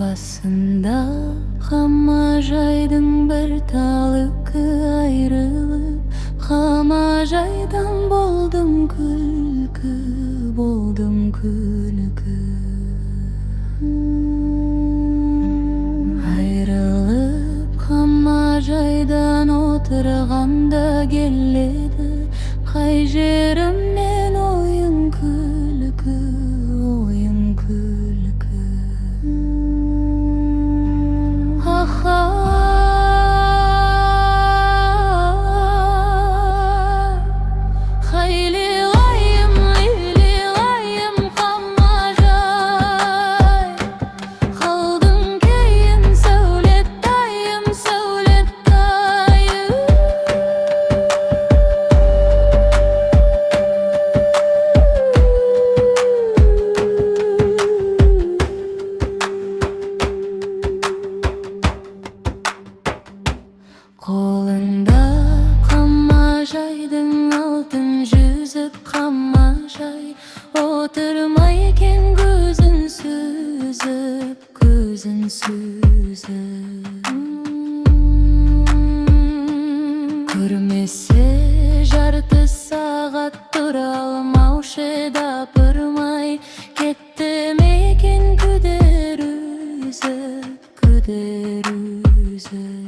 Басында Қамажайдың бір талыкы айрылып, Қамажайдан болдым күлкі, болдым күлкі. Айрылып Қамажайдан отырғанда келеді, қай жерімнен ойын күлкі, ойын күлкі. Қолында Қамажайдың алтын жүзік, Қамажай отырмай екен көзін сүзіп, көзін сүзіп. Көрмесе жарты сағат тұра алмаушы дапырмай, кетті ме екен күдер үзіп, күдер үзіп.